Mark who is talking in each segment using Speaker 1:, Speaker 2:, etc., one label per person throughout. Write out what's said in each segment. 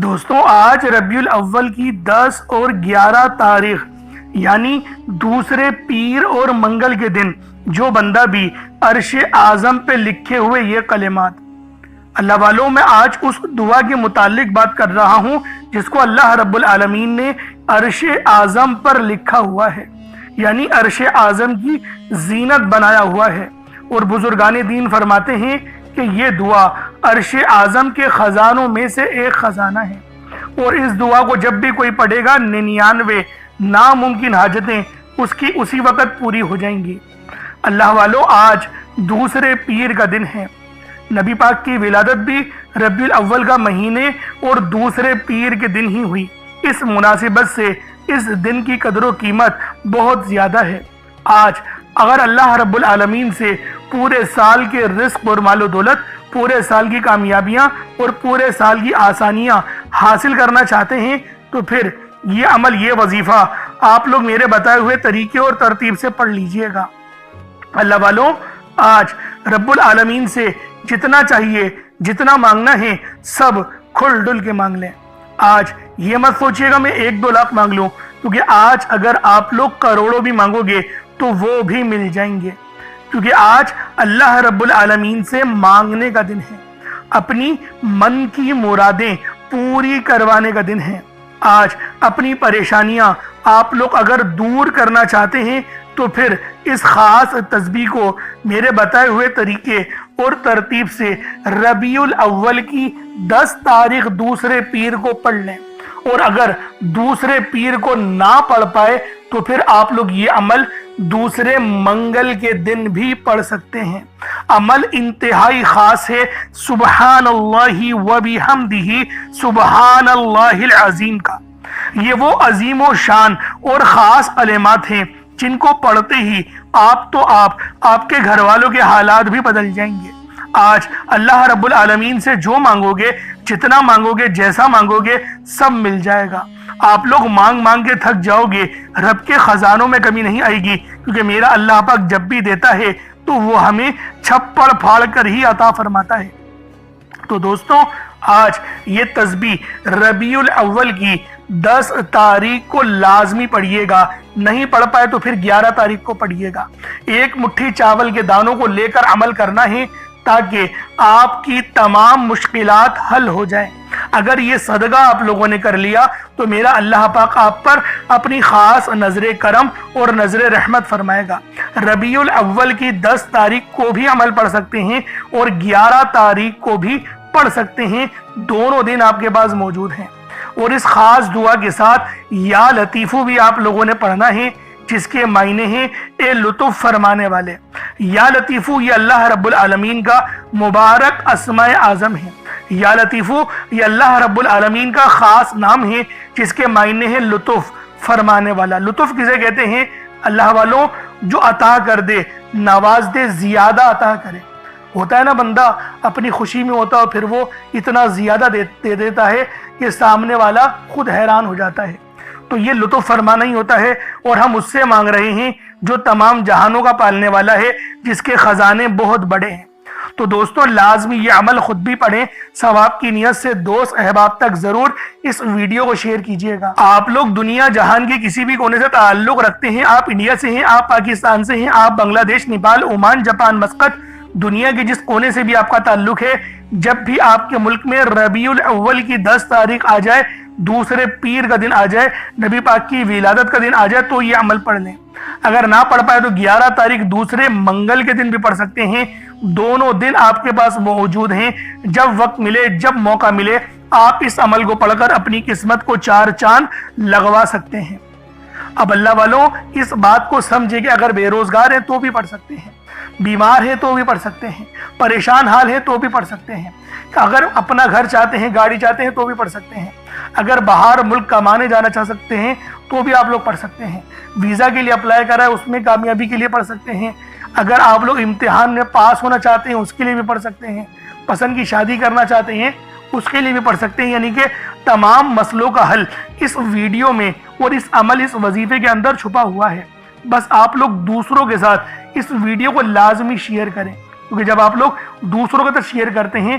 Speaker 1: دوستوں آج ربیع الاول کی 10 اور 11 تاریخ یعنی دوسرے پیر اور منگل کے دن جو بندہ بھی عرش اعظم پہ لکھے ہوئے یہ کلمات، اللہ والوں میں آج اس دعا کے متعلق بات کر رہا ہوں جس کو اللہ رب العالمین نے عرش اعظم پر لکھا ہوا ہے، یعنی عرش اعظم کی زینت بنایا ہوا ہے۔ اور بزرگان دین فرماتے ہیں کہ یہ دعا عرش اعظم کے خزانوں میں سے ایک خزانہ ہے، اور اس دعا کو جب بھی کوئی پڑھے گا 99 ناممکن حاجتیں اس کی اسی وقت پوری ہو جائیں گی۔ اللہ والوں آج دوسرے پیر کا دن ہے، نبی پاک کی ولادت بھی ربیع الاول کا مہینے اور دوسرے پیر کے دن ہی ہوئی۔ اس مناسبت سے اس دن کی قدر و قیمت بہت زیادہ ہے۔ آج اگر اللہ رب العالمین سے پورے سال کے رزق اور مال و دولت، پورے سال کی کامیابیاں اور پورے سال کی آسانیاں حاصل کرنا چاہتے ہیں تو پھر یہ عمل، یہ وظیفہ آپ لوگ میرے بتائے ہوئے طریقے اور ترتیب سے پڑھ لیجئے گا۔ اللہ والوں آج رب العالمین سے جتنا چاہیے، جتنا مانگنا ہے، سب کھل ڈل کے مانگ لیں۔ آج یہ مت سوچیے گا میں 1-2 لاکھ مانگ لوں، کیونکہ آج اگر آپ لوگ کروڑوں بھی مانگو گے تو وہ بھی مل جائیں گے، کیونکہ آج اللہ رب العالمین سے مانگنے کا دن ہے، اپنی من کی مرادیں پوری کروانے کا دن ہے۔ آج اپنی پریشانیاں آپ لوگ اگر دور کرنا چاہتے ہیں تو پھر اس خاص تسبیح کو میرے بتائے ہوئے طریقے اور ترتیب سے ربیع الاول کی 10 تاریخ دوسرے پیر کو پڑھ لیں، اور اگر دوسرے پیر کو نہ پڑھ پائے تو پھر آپ لوگ یہ عمل دوسرے منگل کے دن بھی پڑھ سکتے ہیں۔ عمل انتہائی خاص ہے، سبحان اللہ و بحمدہ سبحان اللہ العظیم کا۔ یہ وہ عظیم و شان اور خاص کلمات ہیں جن کو پڑھتے ہی آپ کے گھر والوں کے حالات بھی بدل جائیں گے۔ آج اللہ رب العالمین سے جو مانگو گے، جتنا مانگو گے، جیسا مانگو گے، سب مل جائے گا۔ آپ لوگ مانگ مانگ کے تھک جاؤ گے، رب کے خزانوں میں کمی نہیں آئے گی، کیونکہ میرا اللہ پاک جب بھی دیتا ہے تو وہ ہمیں چھپڑ پھاڑ کر ہی عطا فرماتا ہے۔ تو دوستوں آج یہ تسبیح ربیع الاول کی 10 تاریخ کو لازمی پڑھیے گا، نہیں پڑھ پائے تو پھر 11 تاریخ کو پڑھیے گا۔ ایک مٹھی چاول کے دانوں کو لے کر عمل کرنا ہے تاکہ آپ کی تمام مشکلات حل ہو جائیں۔ اگر یہ صدقہ آپ لوگوں نے کر لیا تو میرا اللہ پاک آپ پر اپنی خاص نظر کرم اور نظر رحمت فرمائے گا۔ ربیع الاول کی 10 تاریخ کو بھی عمل پڑھ سکتے ہیں اور 11 تاریخ کو بھی پڑھ سکتے ہیں، دونوں دن آپ کے پاس موجود ہیں۔ اور اس خاص دعا کے ساتھ یا لطیفو بھی آپ لوگوں نے پڑھنا ہے، جس کے معنی ہیں اے لطف فرمانے والے۔ یا لطیفو یہ اللہ رب العالمین کا مبارک اسماء اعظم ہے۔ یا لطیفو یہ اللہ رب العالمین کا خاص نام ہے جس کے معنی ہیں لطف فرمانے والا۔ لطف کسے کہتے ہیں؟ اللہ والوں جو عطا کر دے، نواز دے، زیادہ عطا کرے۔ ہوتا ہے نا بندہ اپنی خوشی میں ہوتا ہے اور پھر وہ اتنا زیادہ دے دیتا ہے کہ سامنے والا خود حیران ہو جاتا ہے، تو یہ لطف فرمانا ہی ہوتا ہے۔ اور ہم اس سے مانگ رہے ہیں جو تمام جہانوں کا پالنے والا ہے، جس کے خزانے بہت بڑے ہیں۔ تو دوستوں لازمی یہ عمل خود بھی پڑھیں، ثواب کی نیت سے دوست احباب تک ضرور اس ویڈیو کو شیئر کیجئے گا۔ آپ لوگ دنیا جہان کے کسی بھی کونے سے تعلق رکھتے ہیں، آپ انڈیا سے ہیں، آپ پاکستان سے ہیں، آپ بنگلہ دیش، نیپال، عمان، جاپان، مسقط، دنیا کے جس کونے سے بھی آپ کا تعلق ہے، جب بھی آپ کے ملک میں ربیع الاول کی 10 تاریخ آ جائے، دوسرے پیر کا دن آ جائے، نبی پاک کی ولادت کا دن آ جائے تو یہ عمل پڑھ لیں۔ اگر نہ پڑھ پائے تو 11 تاریخ دوسرے منگل کے دن بھی پڑھ سکتے ہیں، دونوں دن آپ کے پاس موجود ہیں۔ جب وقت ملے، جب موقع ملے، آپ اس عمل کو پڑھ کر اپنی قسمت کو 4 چاند لگوا سکتے ہیں۔ اب اللہ والوں اس بات کو سمجھے کہ اگر بے روزگار ہیں تو بھی پڑھ سکتے ہیں، بیمار ہیں تو بھی پڑھ سکتے ہیں، پریشان حال ہیں تو بھی پڑھ سکتے ہیں، اگر اپنا گھر چاہتے ہیں، گاڑی چاہتے ہیں تو بھی پڑھ سکتے ہیں، اگر باہر ملک کمانے جانا چاہ سکتے ہیں تو بھی آپ لوگ پڑھ سکتے ہیں، ویزا کے لیے اپلائی کرا ہے اس میں کامیابی کے لیے پڑھ سکتے ہیں، اگر آپ لوگ امتحان میں پاس ہونا چاہتے ہیں اس کے لیے بھی پڑھ سکتے ہیں، پسند کی شادی کرنا چاہتے ہیں اس کے لیے بھی پڑھ سکتے ہیں۔ یعنی کہ تمام مسئلوں کا حل اس ویڈیو میں اور اس عمل، اس وظیفے کے اندر چھپا ہوا ہے۔ بس آپ لوگ دوسروں کے ساتھ اس ویڈیو کو لازمی شیئر کریں، کیونکہ جب آپ لوگ دوسروں کے ساتھ شیئر کرتے ہیں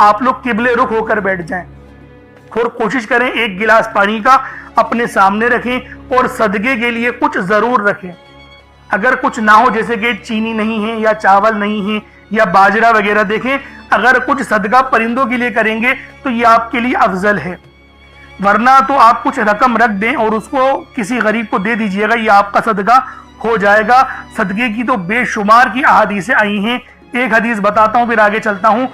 Speaker 1: آپ لوگ قبلے رخ ہو کر بیٹھ جائیں اور کوشش کریں ایک گلاس پانی کا اپنے سامنے رکھیں اور صدقے کے لیے کچھ ضرور رکھیں. اگر کچھ نہ ہو جیسے کہ چینی نہیں ہے یا چاول نہیں ہے یا باجرہ وغیرہ، دیکھیں اگر کچھ صدقہ پرندوں کے لیے کریں گے تو یہ آپ کے لیے افضل ہے، ورنہ تو آپ کچھ رقم رکھ دیں اور اس کو کسی غریب کو دے دیجئے گا، یہ آپ کا صدقہ ہو جائے گا. صدقے کی تو بے شمار کی احادیثیں آئی ہیں. ایک حدیث بتاتا ہوں پھر آگے چلتا ہوں.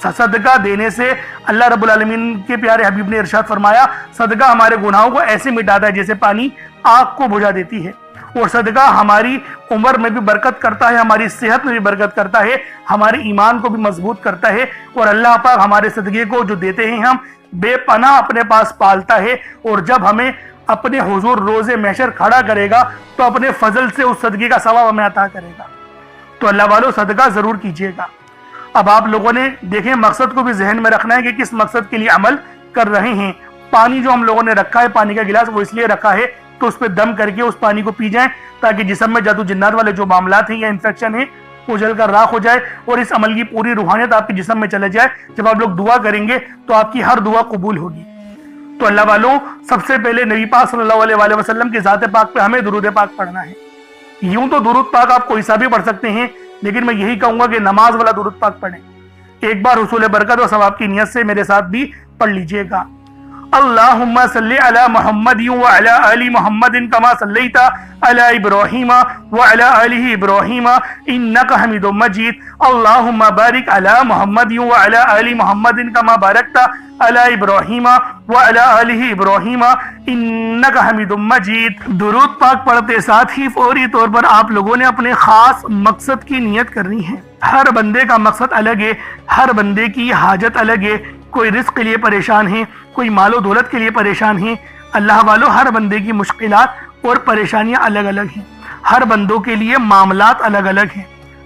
Speaker 1: صدقہ دینے سے اللہ رب العالمین کے پیارے حبیب نے ارشاد فرمایا، صدقہ ہمارے گناہوں کو ایسے مٹاتا ہے جیسے پانی آگ کو بجھا دیتی ہے، اور صدقہ ہماری عمر میں بھی برکت کرتا ہے، ہماری صحت میں بھی برکت کرتا ہے، ہمارے ایمان کو بھی مضبوط کرتا ہے، اور اللہ پاک ہمارے صدقے کو جو دیتے ہیں ہم بے پناہ اپنے پاس پالتا ہے. اور جب ہمیں اپنے حضور روز محشر کھڑا کرے گا تو اپنے فضل سے اس صدقے کا ثواب ہمیں عطا کرے گا. تو اللہ والو صدقہ ضرور کیجیے گا. اب آپ لوگوں نے دیکھیں مقصد کو بھی ذہن میں رکھنا ہے کہ کس مقصد کے لیے عمل کر رہے ہیں. پانی جو ہم لوگوں نے رکھا ہے، پانی کا گلاس، وہ اس لیے رکھا ہے تو اس پہ دم کر کے اس پانی کو پی جائیں تاکہ جسم میں جادو جنات والے جو معاملات ہیں یا انفیکشن ہیں وہ جل کر راکھ ہو جائے اور اس عمل کی پوری روحانیت آپ کے جسم میں چلے جائے. جب آپ لوگ دعا کریں گے تو آپ کی ہر دعا قبول ہوگی. تو اللہ والوں، سب سے پہلے نبی پاک صلی اللہ علیہ وآلہ وسلم کی ذات پاک پہ ہمیں درود پاک پڑھنا ہے. یوں تو درود پاک آپ کوئی سا بھی پڑھ سکتے ہیں، لیکن میں یہی کہوں گا کہ نماز والا درود پاک پڑھیں. ایک بار حصول برکت و ثواب کی نیت سے میرے ساتھ بھی پڑھ لیجئے گا. اللہم صلی علی محمد وعلی آل محمد کما صلیت علی ابراہیم وعلی آل ابراہیم انکا حمید مجید. اللہم بارک علی محمد وعلی آل محمد کما بارکت علی ابراہیم وعلی آل ابراہیم انکا حمید مجید. درود پاک پڑھتے ساتھ ہی فوری طور پر آپ لوگوں نے اپنے خاص مقصد کی نیت کرنی ہے. ہر بندے کا مقصد الگ ہے، ہر بندے کی حاجت الگ ہے. کوئی رزق کے لیے پریشان ہے، کوئی مال و دولت کے لیے پریشان ہے. اللہ والو، ہر بندے کی مشکلات اور پریشانیاں الگ الگ ہیں، ہر بندوں کے لیے معاملات الگ الگ ہیں.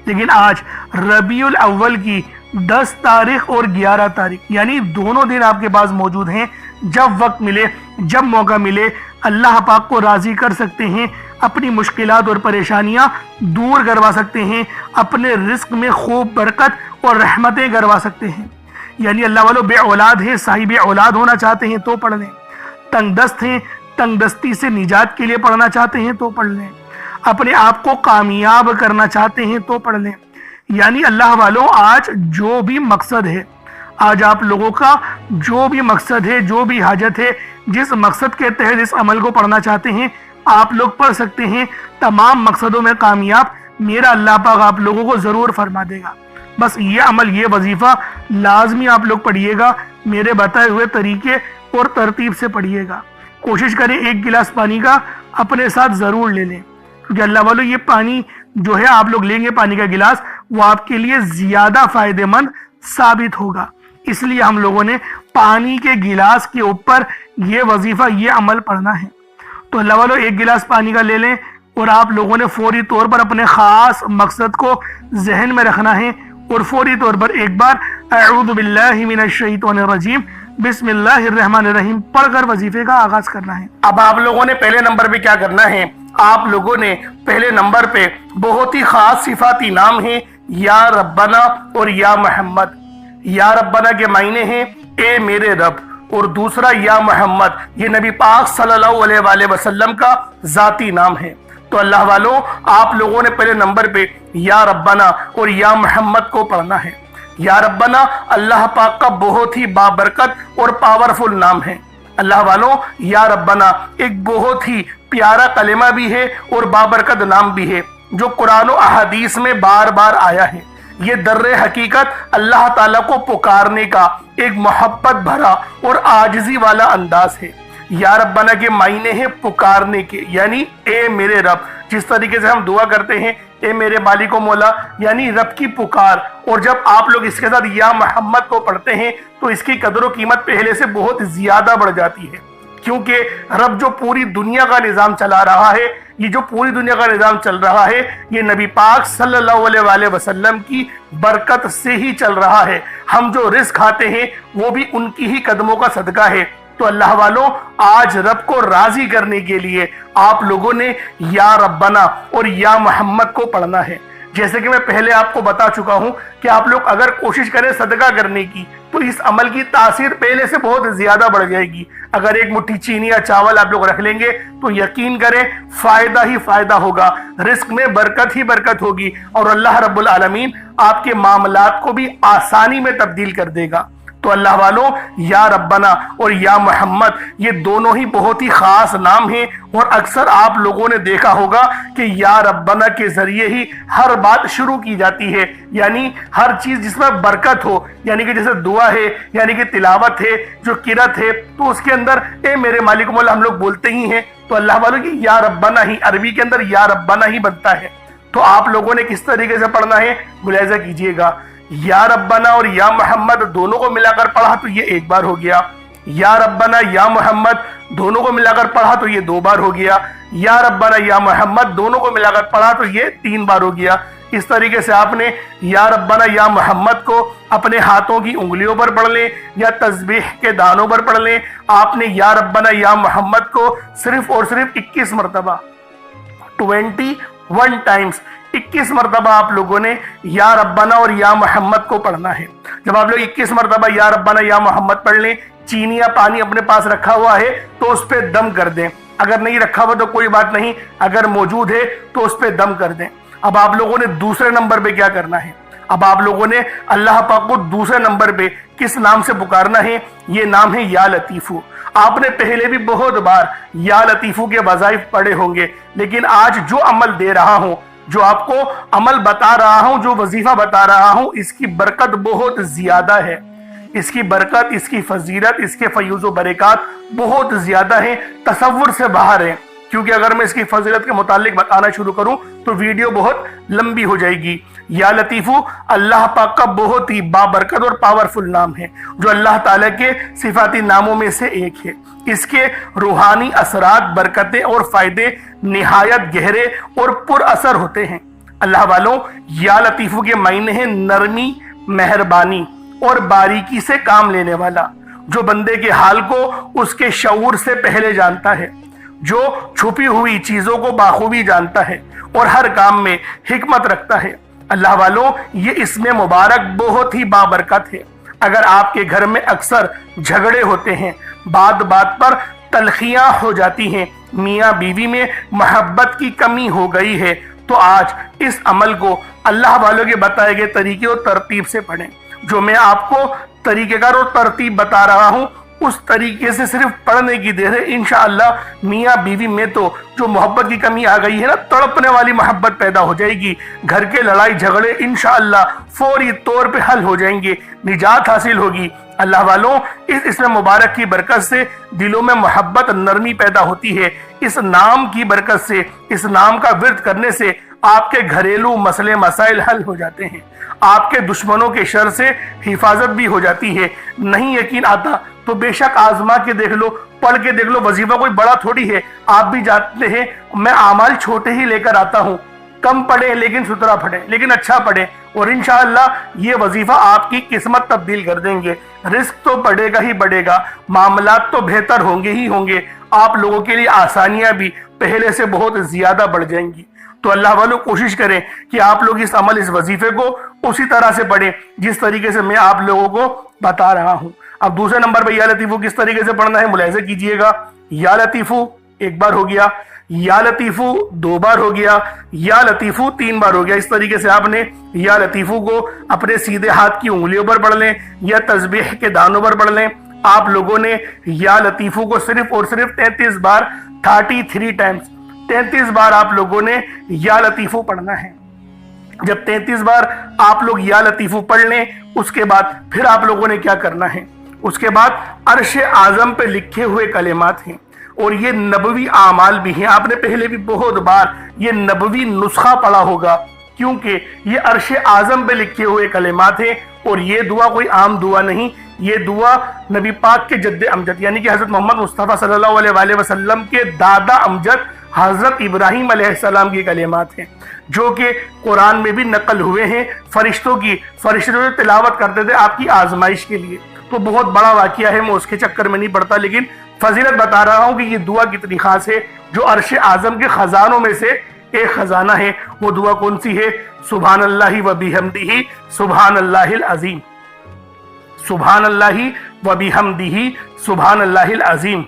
Speaker 1: لیکن آج ربیع الاول کی 10 تاریخ اور 11 تاریخ یعنی دونوں دن آپ کے پاس موجود ہیں. جب وقت ملے، جب موقع ملے، اللہ پاک کو راضی کر سکتے ہیں، اپنی مشکلات اور پریشانیاں دور کروا سکتے ہیں، اپنے رزق میں خوب برکت اور رحمتیں کروا سکتے ہیں. یعنی اللہ والو، بے اولاد ہے، صاحب اولاد ہونا چاہتے ہیں تو پڑھ لیں. تنگ دست ہیں، تنگ دستی سے نجات کے لیے پڑھنا چاہتے ہیں تو پڑھ لیں. اپنے آپ کو کامیاب کرنا چاہتے ہیں تو پڑھ لیں. یعنی اللہ والو، آج جو بھی مقصد ہے، آج آپ لوگوں کا جو بھی مقصد ہے، جو بھی حاجت ہے، جس مقصد کے تحت اس عمل کو پڑھنا چاہتے ہیں آپ لوگ پڑھ سکتے ہیں. تمام مقصدوں میں کامیاب میرا اللہ پاک آپ لوگوں کو ضرور فرما دے گا. بس یہ عمل، یہ وظیفہ لازمی آپ لوگ پڑھیے گا، میرے بتائے ہوئے طریقے اور ترتیب سے پڑھیے گا. کوشش کریں ایک گلاس پانی کا اپنے ساتھ ضرور لے لیں، کیونکہ اللہ والو یہ پانی جو ہے آپ لوگ لیں گے، پانی کا گلاس، وہ آپ کے لیے زیادہ فائدہ مند ثابت ہوگا. اس لیے ہم لوگوں نے پانی کے گلاس کے اوپر یہ وظیفہ، یہ عمل پڑھنا ہے. تو اللہ والو، ایک گلاس پانی کا لے لیں اور آپ لوگوں نے فوری طور پر اپنے خاص مقصد کو ذہن میں رکھنا ہے اور فوری طور پر ایک بار اعوذ باللہ من الشیطان الرجیم بسم اللہ الرحمن الرحیم پڑھ کر وظیفے کا آغاز کرنا ہے. اب آپ لوگوں نے پہلے نمبر پہ کیا کرنا ہے؟ آپ لوگوں نے پہلے نمبر پہ بہت ہی خاص صفاتی نام ہیں، یا ربنا اور یا محمد. یا ربنا کے معنی ہیں اے میرے رب، اور دوسرا یا محمد، یہ نبی پاک صلی اللہ علیہ وآلہ وسلم کا ذاتی نام ہے. تو اللہ والوں، آپ لوگوں نے پہلے نمبر پہ یا ربنا اور یا محمد کو پڑھنا ہے. یا ربنا اللہ پاک کا بہت ہی بابرکت اور پاورفل نام ہے. اللہ والوں، یا ربنا ایک بہت ہی پیارا کلمہ بھی ہے اور بابرکت نام بھی ہے جو قرآن و احادیث میں بار بار آیا ہے. یہ در حقیقت اللہ تعالیٰ کو پکارنے کا ایک محبت بھرا اور عاجزی والا انداز ہے. یا ربنا کے معنی ہیں پکارنے کے، یعنی اے میرے رب. جس طریقے سے ہم دعا کرتے ہیں اے میرے مالک و مولا، یعنی رب کی پکار. اور جب آپ لوگ اس کے ساتھ یا محمد کو پڑھتے ہیں تو اس کی قدر و قیمت پہلے سے بہت زیادہ بڑھ جاتی ہے، کیونکہ رب جو پوری دنیا کا نظام چلا رہا ہے، یہ جو پوری دنیا کا نظام چل رہا ہے، یہ نبی پاک صلی اللہ علیہ وآلہ وسلم کی برکت سے ہی چل رہا ہے. ہم جو رزق کھاتے ہیں وہ بھی ان کی ہی قدموں کا صدقہ ہے. تو اللہ والوں، آج رب کو راضی کرنے کے لیے آپ لوگوں نے یا ربنا اور یا محمد کو پڑھنا ہے. جیسے کہ میں پہلے آپ کو بتا چکا ہوں کہ آپ لوگ اگر کوشش کریں صدقہ کرنے کی تو اس عمل کی تاثیر پہلے سے بہت زیادہ بڑھ جائے گی۔ اگر ایک مٹھی چینی یا چاول آپ لوگ رکھ لیں گے تو یقین کریں فائدہ ہی فائدہ ہوگا، رزق میں برکت ہی برکت ہوگی، اور اللہ رب العالمین آپ کے معاملات کو بھی آسانی میں تبدیل کر دے گا۔ تو اللہ والوں، یا ربنا اور یا محمد یہ دونوں ہی بہت ہی خاص نام ہیں، اور اکثر آپ لوگوں نے دیکھا ہوگا کہ یا ربنا کے ذریعے ہی ہر بات شروع کی جاتی ہے، یعنی ہر چیز جس میں برکت ہو، یعنی کہ جیسے دعا ہے، یعنی کہ تلاوت ہے، جو قرات ہے، تو اس کے اندر اے میرے مالک مولا ہم لوگ بولتے ہی ہیں۔ تو اللہ والوں کی یا ربنا ہی عربی کے اندر یا ربنا ہی بنتا ہے۔ تو آپ لوگوں نے کس طریقے سے پڑھنا ہے ملاحظہ کیجئے گا۔ یا ربنا اور یا محمد دونوں کو ملا کر پڑھا تو یہ ایک بار ہو گیا، یا ربنا یا محمد دونوں کو ملا کر پڑھا تو یہ 2 بار ہو گیا، یا ربنا یا محمد دونوں کو ملا کر پڑھا تو یہ 3 بار ہو گیا۔ اس طریقے سے آپ نے یا ربنا یا محمد کو اپنے ہاتھوں کی انگلیوں پر پڑھ لیں یا تسبیح کے دانوں پر پڑھ لیں۔ آپ نے یا ربنا یا محمد کو صرف اور صرف 21 مرتبہ 21 ٹائمز 21 مرتبہ آپ لوگوں نے یا ربنا اور یا محمد کو پڑھنا ہے۔ جب آپ لوگ 21 مرتبہ یا ربنا یا محمد پڑھ لیں، چینی یا پانی اپنے پاس رکھا ہوا ہے تو اس پہ دم کر دیں، اگر نہیں رکھا ہوا تو کوئی بات نہیں، اگر موجود ہے تو اس پہ دم کر دیں۔ اب آپ لوگوں نے دوسرے نمبر پہ کیا کرنا ہے؟ اب آپ لوگوں نے اللہ پاک کو دوسرے نمبر پہ کس نام سے پکارنا ہے؟ یہ نام ہے یا لطیفو۔ آپ نے پہلے بھی بہت بار یا لطیفو کے وظائف پڑھے ہوں گے، لیکن آج جو عمل دے رہا ہوں، جو آپ کو عمل بتا رہا ہوں، جو وظیفہ بتا رہا ہوں، اس کی برکت بہت زیادہ ہے، اس کی برکت، اس کی فضیلت، اس کے فیوز و برکات بہت زیادہ ہیں، تصور سے باہر ہیں۔ کیونکہ اگر میں اس کی فضیلت کے متعلق بتانا شروع کروں تو ویڈیو بہت لمبی ہو جائے گی۔ یا لطیفو اللہ پاک کا بہت ہی بابرکت اور پاورفل نام ہے، جو اللہ تعالیٰ کے صفاتی ناموں میں سے ایک ہے۔ اس کے روحانی اثرات، برکتیں اور فائدے نہایت گہرے اور پر اثر ہوتے ہیں۔ اللہ والوں، یا لطیفو کے معنی ہیں نرمی، مہربانی اور باریکی سے کام لینے والا، جو بندے کے حال کو اس کے شعور سے پہلے جانتا ہے، جو چھپی ہوئی چیزوں کو بخوبی جانتا ہے اور ہر کام میں حکمت رکھتا ہے۔ اللہ والوں، یہ اسم مبارک بہت ہی بابرکت ہے۔ اگر آپ کے گھر میں اکثر جھگڑے ہوتے ہیں، بات بات پر تلخیاں ہو جاتی ہیں، میاں بیوی میں محبت کی کمی ہو گئی ہے، تو آج اس عمل کو اللہ والوں کے بتائے گئے طریقے اور ترتیب سے پڑھیں۔ جو میں آپ کو طریقہ کار اور ترتیب بتا رہا ہوں، اس طریقے سے صرف پڑھنے کی دیر ہے۔ انشاءاللہ میاں بیوی میں تو جو محبت کی کمی آ گئی ہے نا، تڑپنے والی محبت پیدا ہو جائے گی، گھر کے لڑائی جھگڑے انشاءاللہ فوری طور پہ حل ہو جائیں گے، نجات حاصل ہوگی۔ اللہ والوں، اس اسم مبارک کی برکت سے دلوں میں محبت، نرمی پیدا ہوتی ہے۔ اس نام کی برکت سے، اس نام کا ورد کرنے سے آپ کے گھریلو مسئلے مسائل حل ہو جاتے ہیں، آپ کے دشمنوں کے شر سے حفاظت بھی ہو جاتی ہے۔ نہیں یقین آتا تو بے شک آزما کے دیکھ لو، پڑھ کے دیکھ لو، وظیفہ کوئی بڑا تھوڑی ہے۔ آپ بھی جانتے ہیں میں اعمال چھوٹے ہی لے کر آتا ہوں، کم پڑھیں لیکن ستھرا پڑھیں، لیکن اچھا پڑھیں، اور انشاءاللہ یہ وظیفہ آپ کی قسمت تبدیل کر دیں گے۔ رزق تو بڑھے گا ہی بڑھے گا، معاملات تو بہتر ہوں گے ہی ہوں گے، آپ لوگوں کے لیے آسانیاں بھی پہلے سے بہت زیادہ بڑھ جائیں گی۔ تو اللہ والوں، کوشش کریں کہ آپ لوگ اس عمل، اس وظیفے کو اسی طرح سے پڑھیں جس طریقے سے میں آپ لوگوں کو بتا رہا ہوں۔ اب دوسرے نمبر پہ یا لطیفو کس طریقے سے پڑھنا ہے ملاحظہ کیجئے گا۔ یا لطیفو ایک بار ہو گیا، یا لطیفو 2 بار ہو گیا، یا لطیفو 3 بار ہو گیا۔ اس طریقے سے آپ نے یا لطیفو کو اپنے سیدھے ہاتھ کی انگلیوں پر پڑھ لیں یا تسبیح کے دانوں پر پڑھ لیں۔ آپ لوگوں نے یا لطیفو کو صرف اور صرف 33 بار 33 ٹائمز 33 بار آپ لوگوں نے یا لطیفو پڑھنا ہے۔ جب 33 بار آپ لوگ یا لطیفو پڑھ لیں، اس کے بعد پھر آپ لوگوں نے کیا کرنا ہے؟ اس کے بعد عرش اعظم پہ لکھے ہوئے کلمات ہیں، اور یہ نبوی اعمال بھی ہیں۔ آپ نے پہلے بھی بہت بار یہ نبوی نسخہ پڑھا ہوگا، کیونکہ یہ عرش اعظم پہ لکھے ہوئے کلمات ہیں، اور یہ دعا کوئی عام دعا نہیں، یہ دعا نبی پاک کے جد امجد یعنی کہ حضرت محمد مصطفیٰ صلی اللہ علیہ وآلہ وسلم کے دادا امجد حضرت ابراہیم علیہ السلام کی کلمات ہیں، جو کہ قرآن میں بھی نقل ہوئے ہیں۔ فرشتے جو تلاوت کرتے تھے آپ کی آزمائش کے لیے، تو بہت بڑا واقعہ ہے، میں اس کے چکر میں نہیں پڑتا، لیکن فضیلت بتا رہا ہوں کہ یہ دعا کتنی خاص ہے، جو عرش اعظم کے خزانوں میں سے ایک خزانہ ہے، وہ دعا کون سی ہے؟ سبحان اللہ و بحمدہ سبحان اللہ العظیم، سبحان اللہ و بحمدہ سبحان اللہ العظیم،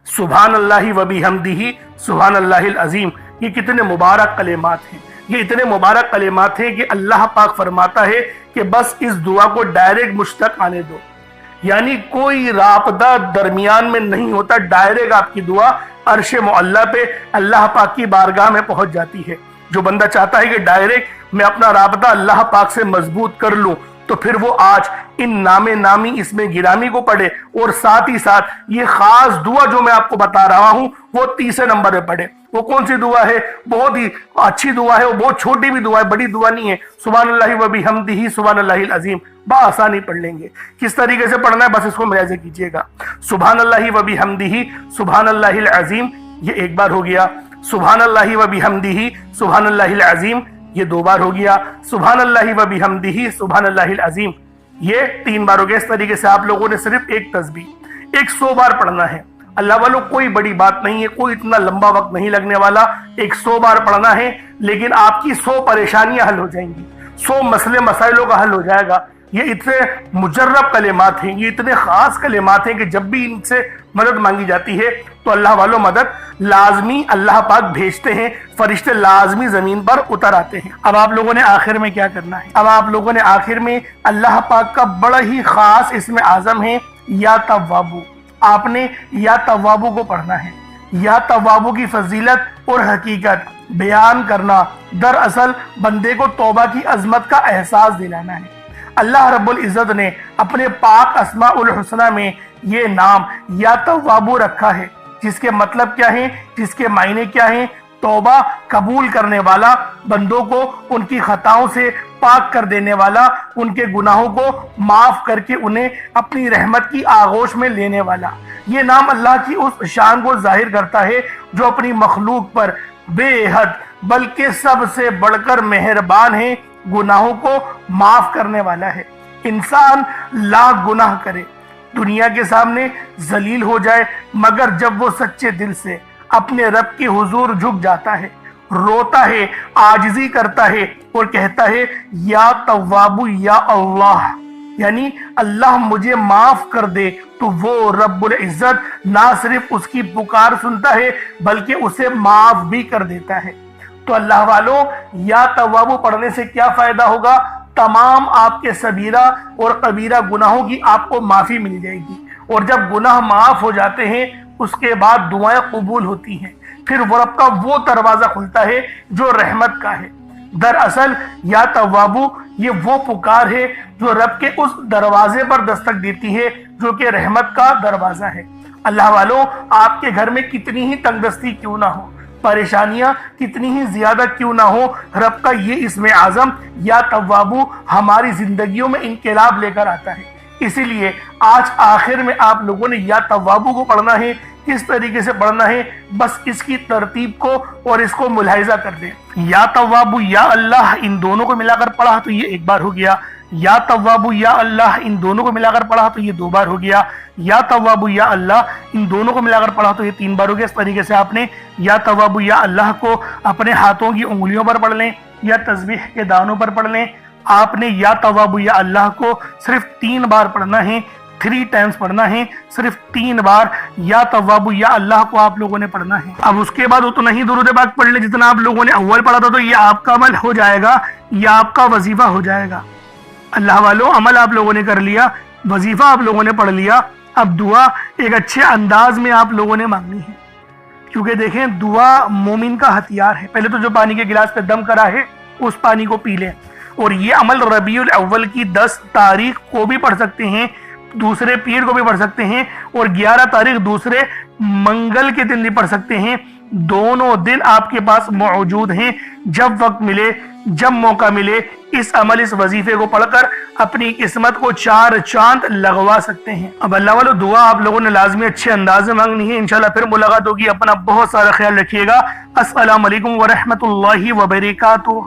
Speaker 1: سبحان اللہ و بحمدہ سبحان اللہ العظیم۔ یہ کتنے مبارک کلمات ہیں، یہ اتنے مبارک کلمات ہیں کہ اللہ پاک فرماتا ہے کہ بس اس دعا کو ڈائریکٹ مجھ تک آنے دو، یعنی کوئی رابطہ درمیان میں نہیں ہوتا، ڈائریکٹ آپ کی دعا عرش معلی پہ اللہ پاک کی بارگاہ میں پہنچ جاتی ہے۔ جو بندہ چاہتا ہے کہ ڈائریکٹ میں اپنا رابطہ اللہ پاک سے مضبوط کر لوں، تو پھر وہ آج ان نام نامی اس میں گرامی کو پڑھے، اور ساتھ ہی ساتھ یہ خاص دعا جو میں آپ کو بتا رہا ہوں وہ تیسرے نمبر پہ پڑھے۔ وہ کون سی دعا ہے؟ بہت ہی اچھی دعا ہے، وہ بہت چھوٹی بھی دعا ہے، بڑی دعا نہیں ہے۔ سبحان اللہ و بحمدہ سبحان اللہ العظیم بآسانی پڑھ لیں گے۔ کس طریقے سے پڑھنا ہے بس اس کو ملاحظہ کیجئے گا۔ سبحان اللہ و بحمدہ سبحان اللہ العظیم، یہ ایک بار ہو گیا۔ سبحان اللہ و بحمدہ سبحان اللہ العظیم، یہ دو بار ہو گیا۔ سبحان اللہ و بحمدہ سبحان اللہ العظیم، یہ تین بار ہو گیا۔ اس طریقے سے آپ لوگوں نے صرف ایک تسبیح 100 بار پڑھنا ہے۔ اللہ والوں کوئی بڑی بات نہیں ہے، کوئی اتنا لمبا وقت نہیں لگنے والا، 100 بار پڑھنا ہے، لیکن آپ کی 100 پریشانیاں حل ہو جائیں گی، 100 مسئلے مسائلوں کا حل ہو جائے گا۔ یہ اتنے مجرب کلمات ہیں، یہ اتنے خاص کلمات ہیں کہ جب بھی ان سے مدد مانگی جاتی ہے تو اللہ والوں مدد لازمی اللہ پاک بھیجتے ہیں، فرشتے لازمی زمین پر اتر آتے ہیں۔ اب آپ لوگوں نے آخر میں کیا کرنا ہے؟ اب آپ لوگوں نے آخر میں اللہ پاک کا بڑا ہی خاص اسم اعظم ہے یا توابو، آپ نے یا توابو کو پڑھنا ہے۔ یا توابو کی فضیلت اور حقیقت بیان کرنا دراصل بندے کو توبہ کی عظمت کا احساس دلانا ہے۔ اللہ رب العزت نے اپنے پاک اسماء الحسنہ میں یہ نام یا توابو رکھا ہے، جس کے مطلب کیا ہیں، جس کے معنی کیا ہیں؟ توبہ قبول کرنے والا، بندوں کو ان کی خطاؤں سے پاک کر دینے والا، ان کے گناہوں کو معاف کر کے انہیں اپنی رحمت کی آغوش میں لینے والا۔ یہ نام اللہ کی اس شان کو ظاہر کرتا ہے جو اپنی مخلوق پر بے حد بلکہ سب سے بڑھ کر مہربان ہے، گناہوں کو معاف کرنے والا ہے۔ انسان لاکھ گناہ کرے، دنیا کے سامنے ذلیل ہو جائے، مگر جب وہ سچے دل سے اپنے رب کے حضور جھک جاتا ہے، روتا ہے، عاجزی کرتا ہے اور کہتا ہے یا توابو یا اللہ، یعنی اللہ مجھے معاف کر دے، تو وہ رب العزت نہ صرف اس کی پکار سنتا ہے بلکہ اسے معاف بھی کر دیتا ہے۔ تو اللہ والوں، یا توابو پڑھنے سے کیا فائدہ ہوگا؟ تمام آپ کے صغیرہ اور کبیرہ گناہوں کی آپ کو معافی مل جائے گی، اور جب گناہ معاف ہو جاتے ہیں اس کے بعد دعائیں قبول ہوتی ہیں، پھر وہ رب کا وہ دروازہ کھلتا ہے جو رحمت کا ہے۔ دراصل یا توابو یہ وہ پکار ہے جو رب کے اس دروازے پر دستک دیتی ہے جو کہ رحمت کا دروازہ ہے۔ اللہ والوں، آپ کے گھر میں کتنی ہی تنگ دستی کیوں نہ ہو، پریشانیاں کتنی ہی زیادہ کیوں نہ ہو، رب کا یہ اسم اعظم یا توابو ہماری زندگیوں میں انقلاب لے کر آتا ہے۔ اسی لیے آج آخر میں آپ لوگوں نے یا توابو کو پڑھنا ہے۔ کس طریقے سے پڑھنا ہے بس اس کی ترتیب کو اور اس کو ملاحظہ کر دیں۔ یا توابو یا اللہ، ان دونوں کو ملا کر پڑھا تو یہ ایک بار ہو گیا۔ یا توابو یا اللہ، ان دونوں کو ملا کر پڑھا تو یہ دو بار ہو گیا۔ یا توابو یا اللہ، ان دونوں کو ملا کر پڑھا تو یہ تین بار ہو گیا۔ اس طریقے سے آپ نے یا توابو یا اللہ کو اپنے ہاتھوں کی انگلیوں پر پڑھ لیں یا تسبیح کے دانوں پر پڑھ لیں۔ آپ نے یا توابو یا اللہ کو صرف 3 بار پڑھنا ہے، 3 ٹائمز پڑھنا ہے، صرف 3 بار یا توابو یا اللہ کو آپ لوگوں نے پڑھنا ہے۔ اب اس کے بعد اتنا ہی درود پاک پڑھ لیں جتنا آپ لوگوں نے اول پڑھا تھا، تو یہ آپ کا عمل ہو جائے گا، یہ آپ کا وظیفہ ہو جائے گا۔ اللہ والوں، عمل آپ لوگوں نے کر لیا، وظیفہ آپ لوگوں نے پڑھ لیا، اب دعا ایک اچھے انداز میں آپ لوگوں نے مانگنی ہے، کیونکہ دیکھیں دعا مومن کا ہتھیار ہے۔ پہلے تو جو پانی کے گلاس پہ دم کرا ہے اس پانی کو پی لیں، اور یہ عمل ربیع الاول کی 10 تاریخ کو بھی پڑھ سکتے ہیں، دوسرے پیر کو بھی پڑھ سکتے ہیں، اور 11 تاریخ دوسرے منگل کے دن بھی پڑھ سکتے ہیں۔ دونوں دن آپ کے پاس موجود ہیں، جب وقت ملے، جب موقع ملے، اس عمل، اس وظیفے کو پڑھ کر اپنی قسمت کو 4 چاند لگوا سکتے ہیں۔ اب اللہ والو، دعا آپ لوگوں نے لازمی اچھے انداز میں مانگنی ہے۔ انشاءاللہ پھر ملاقات ہوگی، اپنا بہت سارا خیال رکھیے گا۔ السلام علیکم ورحمۃ اللہ وبرکاتہ۔